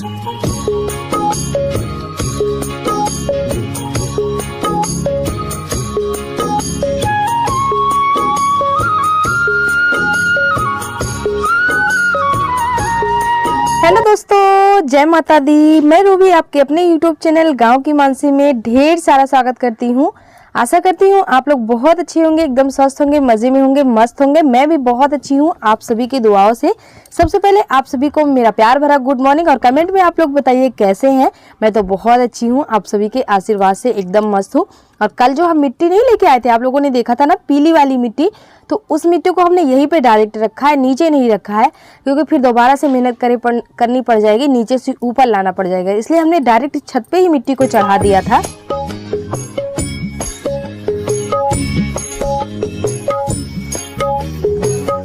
Hello दोस्तों, जय माता दी। मैं रूबी आपके अपने YouTube चैनल गांव की मानसी में ढेर सारा स्वागत करती हूं। आशा करती हूं आप लोग बहुत अच्छे होंगे, एकदम स्वस्थ होंगे, मजे में होंगे, मस्त होंगे। मैं भी बहुत अच्छी हूं आप सभी की दुआओं से। सबसे पहले आप सभी को मेरा प्यार भरा गुड मॉर्निंग और कमेंट में आप लोग बताइए कैसे हैं। मैं तो बहुत अच्छी हूं, आप सभी के आशीर्वाद से एकदम मस्त हूँ। और कल जो हम मिट्टी नहीं लेके आए थे, आप लोगों ने देखा था ना, पीली वाली मिट्टी, तो उस मिट्टी को हमने यहीं पे डायरेक्ट रखा है, नीचे नहीं रखा है, क्योंकि फिर दोबारा से मेहनत करनी पड़ जाएगी, नीचे से ऊपर लाना पड़ जाएगा। इसलिए हमने डायरेक्ट छत पे ही मिट्टी को चढ़ा दिया था।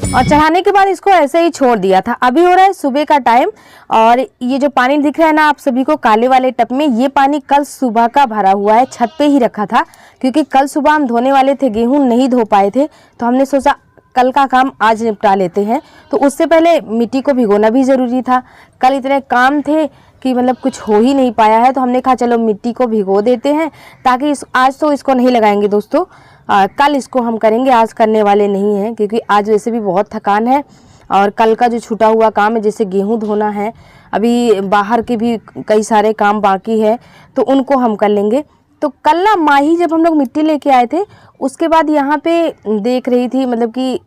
और चढ़ाने के बाद इसको ऐसे ही छोड़ दिया था। अभी हो रहा है सुबह का टाइम और ये जो पानी दिख रहा है ना आप सभी को काले वाले टब में, ये पानी कल सुबह का भरा हुआ है, छत पे ही रखा था, क्योंकि कल सुबह हम धोने वाले थे, गेहूं नहीं धो पाए थे, तो हमने सोचा कल का काम आज निपटा लेते हैं। तो उससे पहले मिट्टी को भिगोना भी ज़रूरी था। कल इतने काम थे कि मतलब कुछ हो ही नहीं पाया है, तो हमने कहा चलो मिट्टी को भिगो देते हैं, ताकि आज तो इसको नहीं लगाएंगे दोस्तों, कल इसको हम करेंगे, आज करने वाले नहीं हैं, क्योंकि आज वैसे भी बहुत थकान है। और कल का जो छूटा हुआ काम है, जैसे गेहूं धोना है, अभी बाहर के भी कई सारे काम बाकी है, तो उनको हम कर लेंगे। तो कल ना माही जब हम लोग मिट्टी लेके आए थे, उसके बाद यहाँ पे देख रही थी, मतलब कि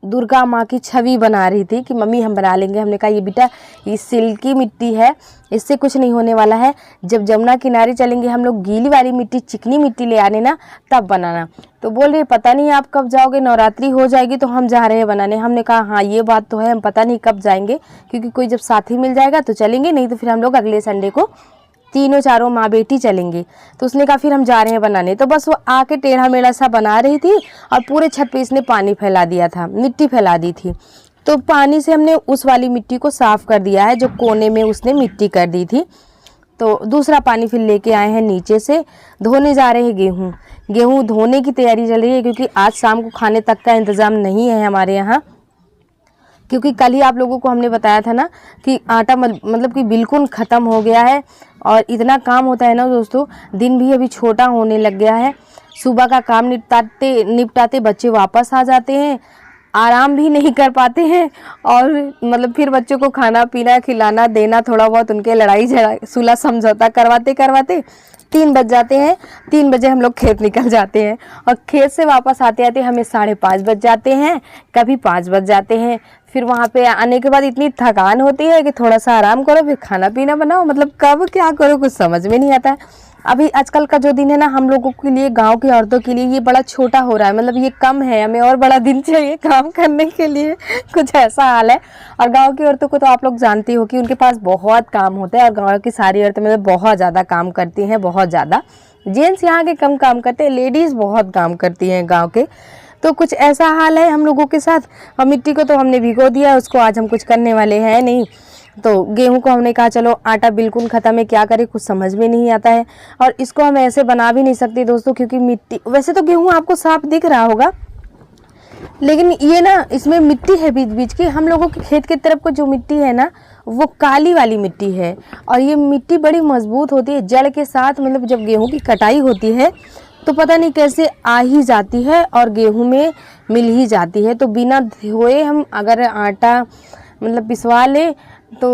दुर्गा माँ की छवि बना रही थी कि मम्मी हम बना लेंगे। हमने कहा ये बेटा ये सिल्की मिट्टी है, इससे कुछ नहीं होने वाला है। जब जमुना किनारे चलेंगे हम लोग, गीली वाली मिट्टी, चिकनी मिट्टी ले आने ना, तब बनाना। तो बोल रही पता नहीं आप कब जाओगे, नवरात्रि हो जाएगी तो हम जा रहे हैं बनाने। हमने कहा हाँ ये बात तो है, हम पता नहीं कब जाएंगे, क्योंकि कोई जब साथी मिल जाएगा तो चलेंगे, नहीं तो फिर हम लोग अगले संडे को तीनों चारों माँ बेटी चलेंगे। तो उसने कहा फिर हम जा रहे हैं बनाने। तो बस वो आके टेढ़ा मेढ़ा सा बना रही थी और पूरे छत पे इसने पानी फैला दिया था, मिट्टी फैला दी थी। तो पानी से हमने उस वाली मिट्टी को साफ कर दिया है जो कोने में उसने मिट्टी कर दी थी। तो दूसरा पानी फिर लेके आए हैं नीचे से, धोने जा रहे हैं गेहूँ। गेहूँ धोने की तैयारी चल रही है, क्योंकि आज शाम को खाने तक का इंतज़ाम नहीं है हमारे यहाँ, क्योंकि कल ही आप लोगों को हमने बताया था ना कि आटा मतलब कि बिल्कुल ख़त्म हो गया है। और इतना काम होता है ना दोस्तों, दिन भी अभी छोटा होने लग गया है। सुबह का काम निपटाते बच्चे वापस आ जाते हैं, आराम भी नहीं कर पाते हैं, और मतलब फिर बच्चों को खाना पीना खिलाना देना, थोड़ा बहुत उनके लड़ाई झगड़ा सुलह समझौता करवाते करवाते 3 बज जाते हैं। 3 बजे हम लोग खेत निकल जाते हैं, और खेत से वापस आते आते हमें 5:30 बज जाते हैं, कभी 5 बज जाते हैं। फिर वहाँ पे आने के बाद इतनी थकान होती है कि थोड़ा सा आराम करो, फिर खाना पीना बनाओ, मतलब कब क्या करो कुछ समझ में नहीं आता है। अभी आजकल का जो दिन है ना, हम लोगों के लिए, गांव की औरतों के लिए, ये बड़ा छोटा हो रहा है, मतलब ये कम है, हमें और बड़ा दिन चाहिए काम करने के लिए, कुछ ऐसा हाल है। और गांव की औरतों को तो आप लोग जानते हो कि उनके पास बहुत काम होता है, और गांव की सारी औरतें मतलब बहुत ज़्यादा काम करती हैं, बहुत ज़्यादा। जेंट्स यहाँ के कम काम करते हैं, लेडीज़ बहुत काम करती हैं गाँव के। तो कुछ ऐसा हाल है हम लोगों के साथ। और मिट्टी को तो हमने भिगो दिया, उसको आज हम कुछ करने वाले हैं नहीं। तो गेहूं को हमने कहा चलो आटा बिल्कुल ख़त्म है, क्या करें कुछ समझ में नहीं आता है। और इसको हम ऐसे बना भी नहीं सकते दोस्तों, क्योंकि मिट्टी, वैसे तो गेहूं आपको साफ दिख रहा होगा, लेकिन ये ना इसमें मिट्टी है बीच बीच की। हम लोगों के खेत की तरफ को जो मिट्टी है ना, वो काली वाली मिट्टी है, और ये मिट्टी बड़ी मजबूत होती है जड़ के साथ। मतलब जब गेहूं की कटाई होती है तो पता नहीं कैसे आ ही जाती है और गेहूं में मिल ही जाती है। तो बिना धोए हम अगर आटा मतलब पिसवा ले तो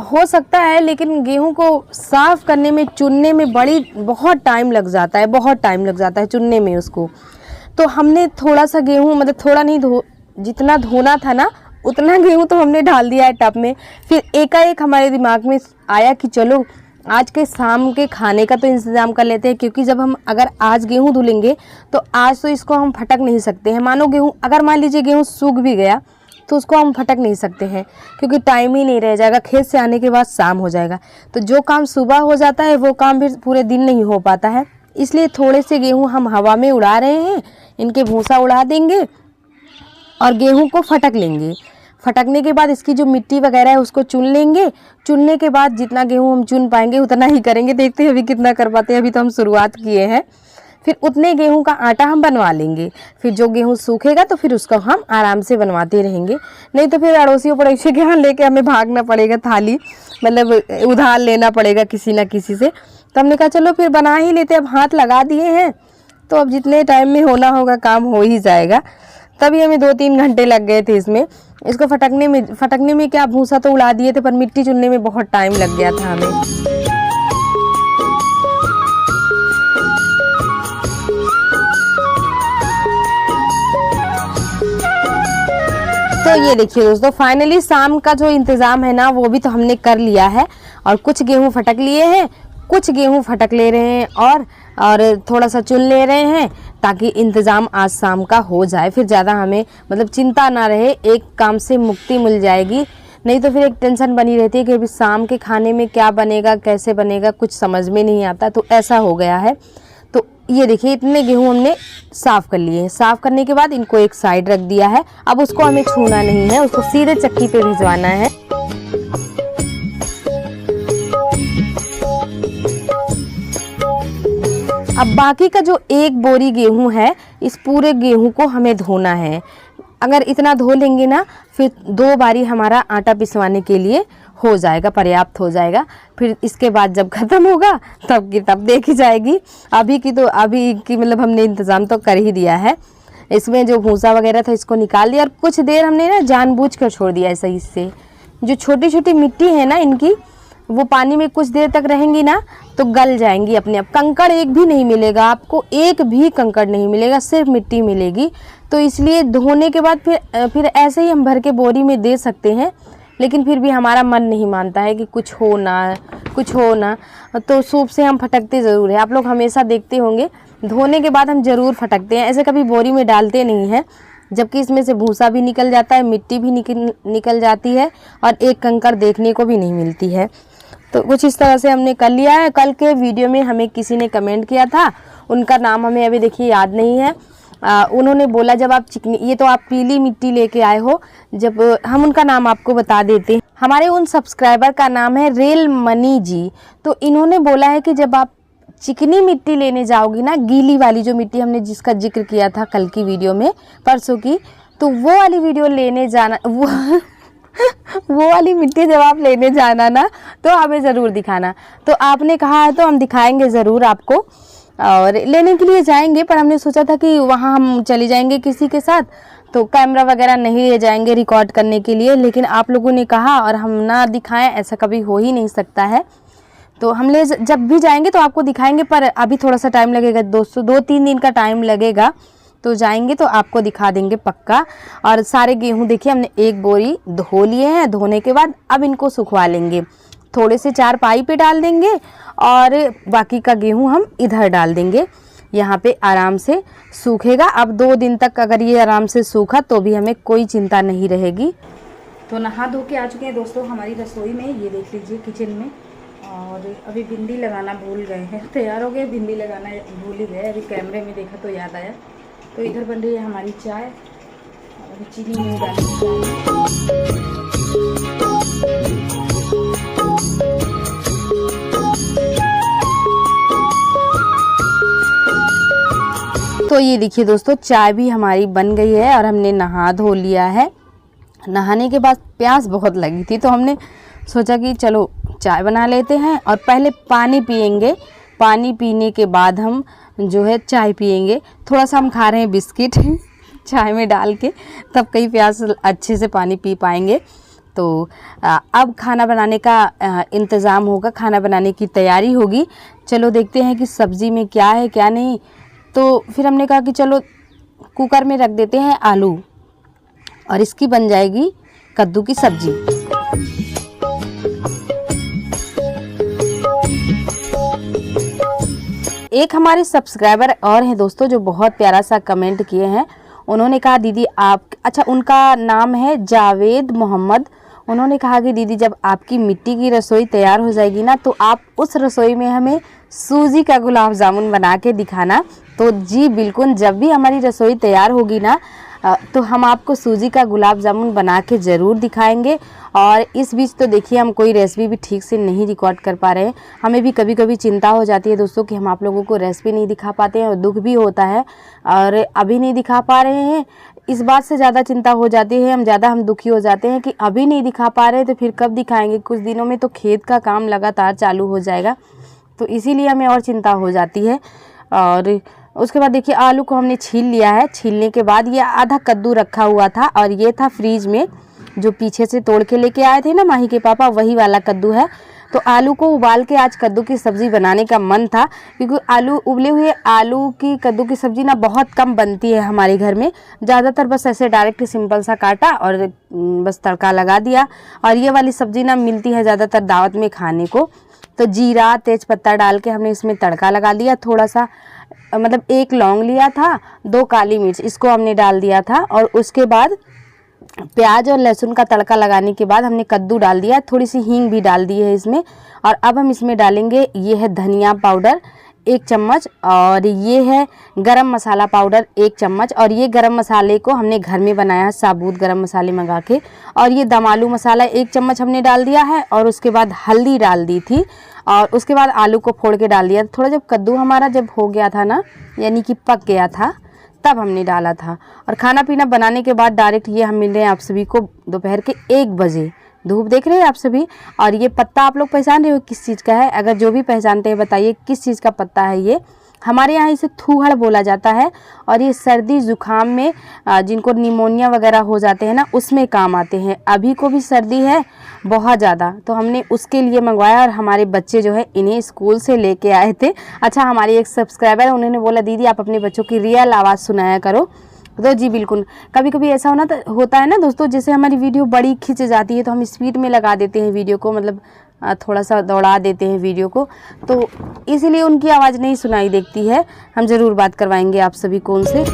हो सकता है, लेकिन गेहूं को साफ़ करने में, चुनने में बहुत टाइम लग जाता है, बहुत टाइम लग जाता है चुनने में उसको। तो हमने थोड़ा सा गेहूं, मतलब थोड़ा नहीं, जितना धोना था ना उतना गेहूं तो हमने डाल दिया है टब में। फिर एकाएक हमारे दिमाग में आया कि चलो आज के शाम के खाने का तो इंतज़ाम कर लेते हैं, क्योंकि जब हम अगर आज गेहूं धुलेंगे तो आज तो इसको हम फटक नहीं सकते हैं। मानो गेहूं, अगर मान लीजिए गेहूं सूख भी गया तो उसको हम फटक नहीं सकते हैं, क्योंकि टाइम ही नहीं रह जाएगा, खेत से आने के बाद शाम हो जाएगा। तो जो काम सुबह हो जाता है वो काम भी पूरे दिन नहीं हो पाता है। इसलिए थोड़े से गेहूं हम हवा में उड़ा रहे हैं, इनके भूसा उड़ा देंगे और गेहूं को फटक लेंगे। फटकने के बाद इसकी जो मिट्टी वगैरह है उसको चुन लेंगे। चुनने के बाद जितना गेहूं हम चुन पाएंगे उतना ही करेंगे, देखते हैं अभी कितना कर पाते हैं, अभी तो हम शुरुआत किए हैं। फिर उतने गेहूं का आटा हम बनवा लेंगे। फिर जो गेहूं सूखेगा तो फिर उसको हम आराम से बनवाते रहेंगे, नहीं तो फिर अड़ोसियों पड़ोसियों के यहाँ लेके हमें भागना पड़ेगा, थाली मतलब उधार लेना पड़ेगा किसी ना किसी से। तो हमने कहा चलो फिर बना ही लेते, अब हाथ लगा दिए हैं तो अब जितने टाइम में होना होगा काम हो ही जाएगा। तभी हमें 2-3 घंटे लग गए थे इसमें। इसको फटकने में क्या भूसा तो उड़ा दिए थे, पर मिट्टी चुनने में बहुत टाइम लग गया था हमें। तो ये देखिए दोस्तों, फाइनली शाम का जो इंतज़ाम है ना वो भी तो हमने कर लिया है, और कुछ गेहूं फटक लिए हैं, कुछ गेहूं फटक ले रहे हैं और थोड़ा सा चुन ले रहे हैं, ताकि इंतज़ाम आज शाम का हो जाए। फिर ज़्यादा हमें मतलब चिंता ना रहे, एक काम से मुक्ति मिल जाएगी। नहीं तो फिर एक टेंशन बनी रहती है कि अभी शाम के खाने में क्या बनेगा, कैसे बनेगा, कुछ समझ में नहीं आता। तो ऐसा हो गया है। तो ये देखिए इतने गेहूं हमने साफ़ कर लिए हैं। साफ़ करने के बाद इनको एक साइड रख दिया है। अब उसको हमें छूना नहीं है, उसको सीधे चक्की पे भिजवाना है। अब बाकी का जो एक बोरी गेहूं है, इस पूरे गेहूं को हमें धोना है। अगर इतना धो लेंगे ना, फिर 2 बारी हमारा आटा पिसवाने के लिए हो जाएगा, पर्याप्त हो जाएगा। फिर इसके बाद जब ख़त्म होगा तब की तब देखी जाएगी। अभी की मतलब हमने इंतज़ाम तो कर ही दिया है। इसमें जो भूसा वगैरह था इसको निकाल दिया, और कुछ देर हमने ना जानबूझ कर छोड़ दिया है सही से। जो छोटी छोटी मिट्टी है ना इनकी, वो पानी में कुछ देर तक रहेंगी ना तो गल जाएंगी अपने आप। कंकड़ एक भी नहीं मिलेगा आपको, एक भी कंकड़ नहीं मिलेगा, सिर्फ मिट्टी मिलेगी। तो इसलिए धोने के बाद फिर ऐसे ही हम भर के बोरी में दे सकते हैं, लेकिन फिर भी हमारा मन नहीं मानता है कि कुछ हो ना। तो सूप से हम फटकते ज़रूर है। आप लोग हमेशा देखते होंगे धोने के बाद हम ज़रूर फटकते हैं, ऐसे कभी बोरी में डालते नहीं हैं। जबकि इसमें से भूसा भी निकल जाता है, मिट्टी भी निकल जाती है, और एक कंकड़ देखने को भी नहीं मिलती है। तो कुछ इस तरह से हमने कर लिया है। कल के वीडियो में हमें किसी ने कमेंट किया था, उनका नाम हमें अभी देखिए याद नहीं है। उन्होंने बोला जब आप चिकनी, ये तो आप पीली मिट्टी लेके आए हो, जब हम उनका नाम आपको बता देते हैं। हमारे उन सब्सक्राइबर का नाम है रेल मनी जी। तो इन्होंने बोला है कि जब आप चिकनी मिट्टी लेने जाओगी ना, गीली वाली जो मिट्टी हमने जिसका जिक्र किया था कल की वीडियो में, परसों की, तो वो वाली वीडियो लेने जाना, वो वाली मिट्टी जब आप लेने जाना ना तो हमें ज़रूर दिखाना। तो आपने कहा है तो हम दिखाएंगे ज़रूर आपको, और लेने के लिए जाएंगे। पर हमने सोचा था कि वहाँ हम चले जाएंगे किसी के साथ, तो कैमरा वगैरह नहीं ले जाएंगे रिकॉर्ड करने के लिए। लेकिन आप लोगों ने कहा और हम ना दिखाएं, ऐसा कभी हो ही नहीं सकता है। तो हम जब भी जाएंगे तो आपको दिखाएंगे, पर अभी थोड़ा सा टाइम लगेगा दोस्तों, 2-3 दिन का टाइम लगेगा। तो जाएंगे तो आपको दिखा देंगे पक्का। और सारे गेहूं देखिए हमने एक बोरी धो लिए हैं। धोने के बाद अब इनको सुखवा लेंगे, थोड़े से चारपाई पे डाल देंगे, और बाकी का गेहूं हम इधर डाल देंगे, यहाँ पे आराम से सूखेगा। अब 2 दिन तक अगर ये आराम से सूखा तो भी हमें कोई चिंता नहीं रहेगी। तो नहा धो के आ चुके हैं दोस्तों हमारी रसोई में, ये देख लीजिए किचन में। और अभी भिंडी लगाना भूल गए हैं, तैयार हो गए, भिंडी लगाना भूल ही गए। अभी कैमरे में देखा तो याद आया। तो इधर बन रही है हमारी चाय, और अभी चीनी नहीं डाली। तो ये देखिए दोस्तों, चाय भी हमारी बन गई है और हमने नहा धो लिया है। नहाने के बाद प्यास बहुत लगी थी, तो हमने सोचा कि चलो चाय बना लेते हैं, और पहले पानी पियेंगे। पानी पीने के बाद हम जो है चाय पियेंगे। थोड़ा सा हम खा रहे हैं बिस्किट चाय में डाल के, तब कहीं प्यास अच्छे से पानी पी पाएंगे। तो अब खाना बनाने का इंतज़ाम होगा, खाना बनाने की तैयारी होगी। चलो देखते हैं कि सब्ज़ी में क्या है क्या नहीं। तो फिर हमने कहा कि चलो कुकर में रख देते हैं आलू, और इसकी बन जाएगी कद्दू की सब्ज़ी। एक हमारे सब्सक्राइबर और हैं दोस्तों जो बहुत प्यारा सा कमेंट किए हैं। उन्होंने कहा दीदी आप, अच्छा उनका नाम है जावेद मोहम्मद। उन्होंने कहा कि दीदी जब आपकी मिट्टी की रसोई तैयार हो जाएगी ना, तो आप उस रसोई में हमें सूजी का गुलाब जामुन बना के दिखाना। तो जी बिल्कुल, जब भी हमारी रसोई तैयार होगी ना, तो हम आपको सूजी का गुलाब जामुन बना के ज़रूर दिखाएंगे। और इस बीच तो देखिए हम कोई रेसिपी भी ठीक से नहीं रिकॉर्ड कर पा रहे हैं। हमें भी कभी कभी चिंता हो जाती है दोस्तों कि हम आप लोगों को रेसिपी नहीं दिखा पाते हैं और दुख भी होता है, और अभी नहीं दिखा पा रहे हैं इस बात से ज़्यादा चिंता हो जाती है, हम दुखी हो जाते हैं कि अभी नहीं दिखा पा रहे तो फिर कब दिखाएंगे। कुछ दिनों में तो खेत का काम लगातार चालू हो जाएगा, तो इसीलिए हमें और चिंता हो जाती है। और उसके बाद देखिए आलू को हमने छील लिया है। छीलने के बाद ये आधा कद्दू रखा हुआ था और ये था फ्रीज में, जो पीछे से तोड़ के लेके आए थे ना माही के पापा, वही वाला कद्दू है। तो आलू को उबाल के आज कद्दू की सब्ज़ी बनाने का मन था, क्योंकि आलू उबले हुए आलू की कद्दू की सब्ज़ी ना बहुत कम बनती है हमारे घर में। ज़्यादातर बस ऐसे डायरेक्ट सिंपल सा काटा और बस तड़का लगा दिया। और ये वाली सब्ज़ी ना मिलती है ज़्यादातर दावत में खाने को। तो जीरा तेज पत्ता डाल के हमने इसमें तड़का लगा दिया। थोड़ा सा मतलब 1 लौंग लिया था, 2 काली मिर्च, इसको हमने डाल दिया था। और उसके बाद प्याज और लहसुन का तड़का लगाने के बाद हमने कद्दू डाल दिया, थोड़ी सी हींग भी डाल दी है इसमें। और अब हम इसमें डालेंगे, ये है धनिया पाउडर 1 चम्मच, और ये है गरम मसाला पाउडर 1 चम्मच। और ये गरम मसाले को हमने घर में बनाया है, साबुत गरम मसाले मंगा के। और ये दम आलू मसाला 1 चम्मच हमने डाल दिया है। और उसके बाद हल्दी डाल दी थी, और उसके बाद आलू को फोड़ के डाल दिया। थोड़ा जब कद्दू हमारा जब हो गया था ना, यानी कि पक गया था, तब हमने डाला था। और खाना पीना बनाने के बाद डायरेक्ट ये हम मिल रहे हैं आप सभी को दोपहर के 1 बजे। धूप देख रहे हैं आप सभी। और ये पत्ता आप लोग पहचान रहे हो किस चीज़ का है? अगर जो भी पहचानते हैं बताइए किस चीज़ का पत्ता है ये। हमारे यहाँ इसे थूहड़ बोला जाता है, और ये सर्दी ज़ुकाम में जिनको निमोनिया वगैरह हो जाते हैं ना, उसमें काम आते हैं। अभी को भी सर्दी है बहुत ज़्यादा, तो हमने उसके लिए मंगवाया। और हमारे बच्चे जो है इन्हें स्कूल से लेके आए थे। अच्छा, हमारी एक सब्सक्राइबर है, उन्होंने बोला दीदी आप अपने बच्चों की रियल आवाज़ सुनाया करो। तो जी बिल्कुल, कभी कभी ऐसा होता है ना दोस्तों, जैसे हमारी वीडियो बड़ी खिंच जाती है तो हम स्पीड में लगा देते हैं वीडियो को, मतलब थोड़ा सा दौड़ा देते हैं वीडियो को, तो इसीलिए उनकी आवाज़ नहीं सुनाई देती है। हम ज़रूर बात करवाएंगे आप सभी को उनसे।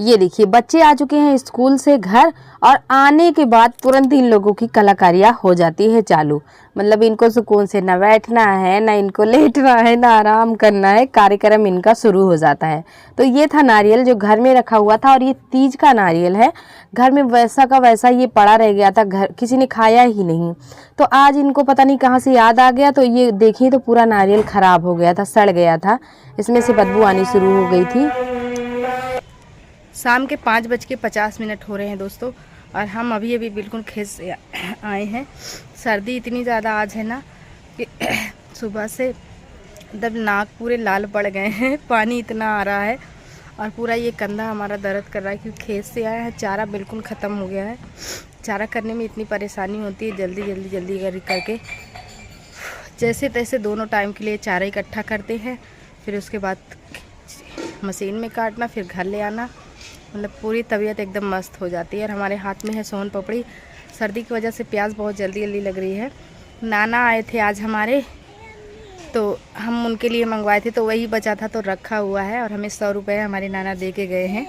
ये देखिए बच्चे आ चुके हैं स्कूल से घर, और आने के बाद तुरंत इन लोगों की कलाकारियाँ हो जाती है चालू। मतलब इनको सुकून से ना बैठना है, ना इनको लेटना है, ना आराम करना है, कार्यक्रम इनका शुरू हो जाता है। तो ये था नारियल जो घर में रखा हुआ था, और ये तीज का नारियल है। घर में वैसा का वैसा ये पड़ा रह गया था, घर किसी ने खाया ही नहीं। तो आज इनको पता नहीं कहाँ से याद आ गया, तो ये देखिए तो पूरा नारियल ख़राब हो गया था, सड़ गया था, इसमें से बदबू आनी शुरू हो गई थी। शाम के 5:50 हो रहे हैं दोस्तों, और हम अभी बिल्कुल खेत से आए हैं। सर्दी इतनी ज़्यादा आज है ना कि सुबह से एकदम नाक पूरे लाल पड़ गए हैं, पानी इतना आ रहा है, और पूरा ये कंधा हमारा दर्द कर रहा है, क्योंकि खेत से आए हैं। चारा बिल्कुल ख़त्म हो गया है। चारा करने में इतनी परेशानी होती है, जल्दी करके जैसे तैसे दोनों टाइम के लिए चारा इकट्ठा करते हैं, फिर उसके बाद मशीन में काटना, फिर घर ले आना। मतलब पूरी तबीयत एकदम मस्त हो जाती है। और हमारे हाथ में है सोन पापड़ी। सर्दी की वजह से प्याज बहुत जल्दी लग रही है। नाना आए थे आज हमारे, तो हम उनके लिए मंगवाए थे, तो वही बचा था तो रखा हुआ है। और हमें 100 रुपये हमारे नाना दे के गए हैं।